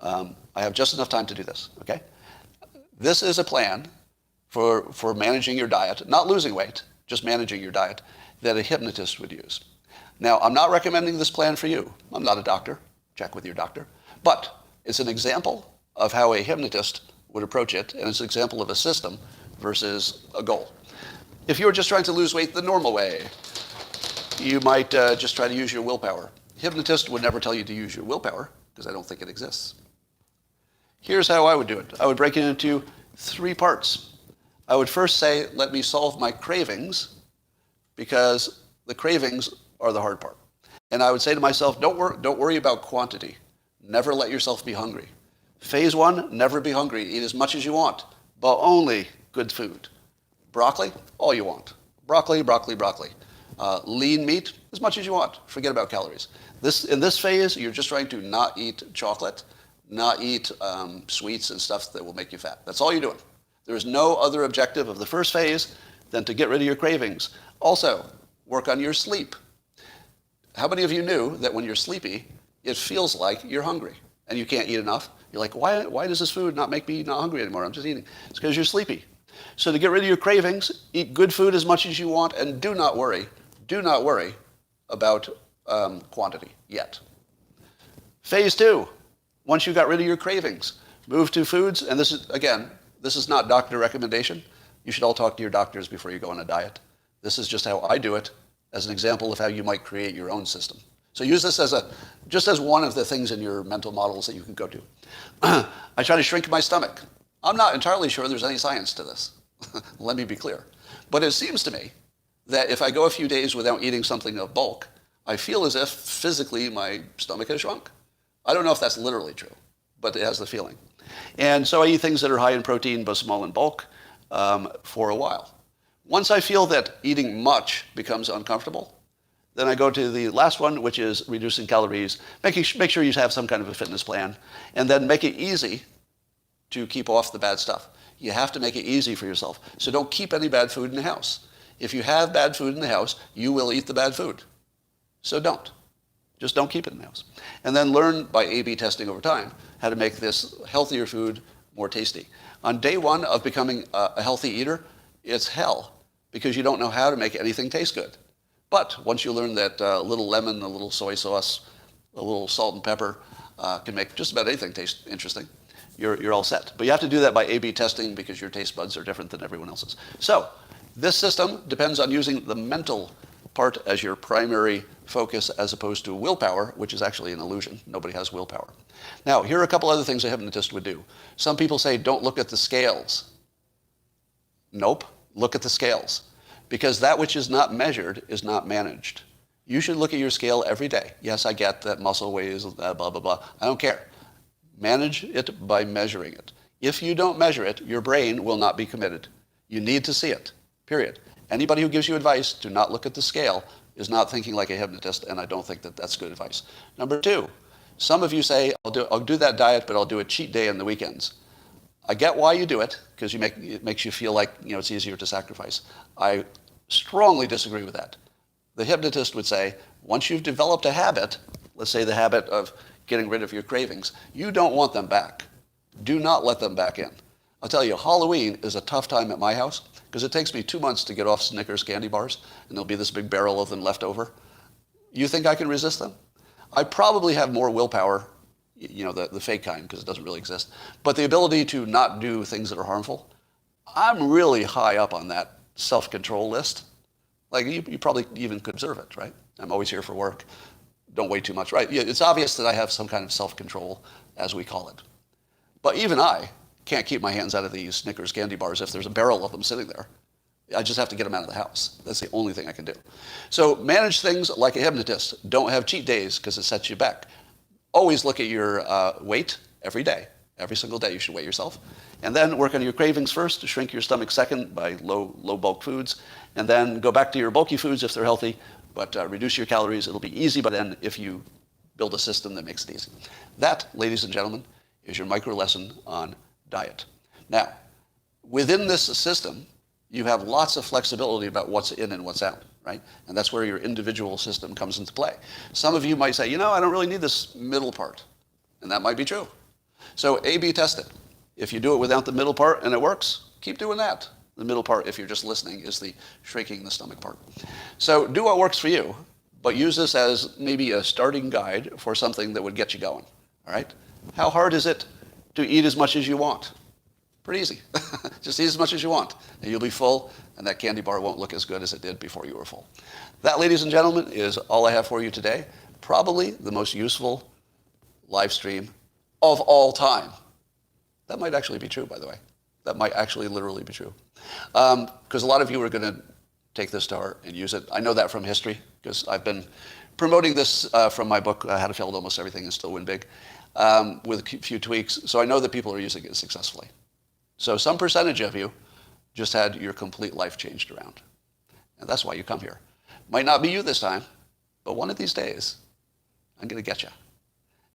I have just enough time to do this, okay? This is a plan for managing your diet, not losing weight, just managing your diet, that a hypnotist would use. Now, I'm not recommending this plan for you. I'm not a doctor. Check with your doctor. But it's an example of how a hypnotist would approach it, and it's an example of a system versus a goal. If you were just trying to lose weight the normal way, you might just try to use your willpower. Hypnotist would never tell you to use your willpower, because I don't think it exists. Here's how I would do it. I would break it into 3 parts. I would first say, let me solve my cravings, because the cravings are the hard part. And I would say to myself, don't worry about quantity. Never let yourself be hungry. Phase 1, never be hungry. Eat as much as you want, but only good food. Broccoli, all you want. Broccoli, broccoli, broccoli. Lean meat, as much as you want. Forget about calories. In this phase, you're just trying to not eat chocolate, not eat sweets and stuff that will make you fat. That's all you're doing. There is no other objective of the first phase than to get rid of your cravings. Also, work on your sleep. How many of you knew that when you're sleepy, it feels like you're hungry and you can't eat enough? You're like, why does this food not make me not hungry anymore? I'm just eating. It's because you're sleepy. So to get rid of your cravings, eat good food as much as you want, and do not worry about quantity yet. Phase 2, once you got rid of your cravings, move to foods, and this is not doctor recommendation. You should all talk to your doctors before you go on a diet. This is just how I do it, as an example of how you might create your own system. So use this just as one of the things in your mental models that you can go to. I try to shrink my stomach. I'm not entirely sure there's any science to this. Let me be clear. But it seems to me that if I go a few days without eating something of bulk, I feel as if physically my stomach has shrunk. I don't know if that's literally true, but it has the feeling. And so I eat things that are high in protein but small in bulk for a while. Once I feel that eating much becomes uncomfortable, then I go to the last one, which is reducing calories, make sure you have some kind of a fitness plan, and then make it easy to keep off the bad stuff. You have to make it easy for yourself. So don't keep any bad food in the house. If you have bad food in the house, you will eat the bad food. So don't. Just don't keep it in the house. And then learn by A/B testing over time how to make this healthier food more tasty. On day 1 of becoming a healthy eater, it's hell because you don't know how to make anything taste good. But once you learn that a little lemon, a little soy sauce, a little salt and pepper can make just about anything taste interesting, you're all set. But you have to do that by A/B testing because your taste buds are different than everyone else's. So this system depends on using the mental part as your primary focus as opposed to willpower, which is actually an illusion. Nobody has willpower. Now, here are a couple other things a hypnotist would do. Some people say, don't look at the scales. Nope, look at the scales. Because that which is not measured is not managed. You should look at your scale every day. Yes, I get that muscle weighs blah, blah, blah. I don't care. Manage it by measuring it. If you don't measure it, your brain will not be committed. You need to see it, period. Anybody who gives you advice to not look at the scale is not thinking like a hypnotist, and I don't think that that's good advice. Number 2, some of you say, I'll do that diet, but I'll do a cheat day on the weekends. I get why you do it, because it makes you feel like it's easier to sacrifice. I strongly disagree with that. The hypnotist would say, once you've developed a habit, let's say the habit of getting rid of your cravings, you don't want them back. Do not let them back in. I'll tell you, Halloween is a tough time at my house because it takes me 2 months to get off Snickers candy bars, and there'll be this big barrel of them left over. You think I can resist them? I probably have more willpower, the fake kind, because it doesn't really exist, but the ability to not do things that are harmful, I'm really high up on that self-control list. Like, you probably even could observe it, right? I'm always here for work. Don't weigh too much, right? Yeah, it's obvious that I have some kind of self-control, as we call it. But even I can't keep my hands out of these Snickers candy bars if there's a barrel of them sitting there. I just have to get them out of the house. That's the only thing I can do. So manage things like a hypnotist. Don't have cheat days because it sets you back. Always look at your weight every day. Every single day you should weigh yourself. And then work on your cravings first, shrink your stomach second by low bulk foods. And then go back to your bulky foods if they're healthy, but reduce your calories. It'll be easy by then if you build a system that makes it easy. That, ladies and gentlemen, is your micro lesson on diet. Now, within this system, you have lots of flexibility about what's in and what's out, right? And that's where your individual system comes into play. Some of you might say, I don't really need this middle part. And that might be true. So A/B test it. If you do it without the middle part and it works, keep doing that. The middle part, if you're just listening, is the shrinking the stomach part. So do what works for you, but use this as maybe a starting guide for something that would get you going. All right? How hard is it to eat as much as you want? Pretty easy. Just eat as much as you want, and you'll be full, and that candy bar won't look as good as it did before you were full. That, ladies and gentlemen, is all I have for you today. Probably the most useful live stream of all time. That might actually be true, by the way. That might actually literally be true. Because a lot of you are going to take this to heart and use it. I know that from history, because I've been promoting this from my book, How to Fail at Almost Everything and Still Win Big, with a few tweaks. So I know that people are using it successfully. So some percentage of you just had your complete life changed around. And that's why you come here. Might not be you this time, but one of these days, I'm going to get you.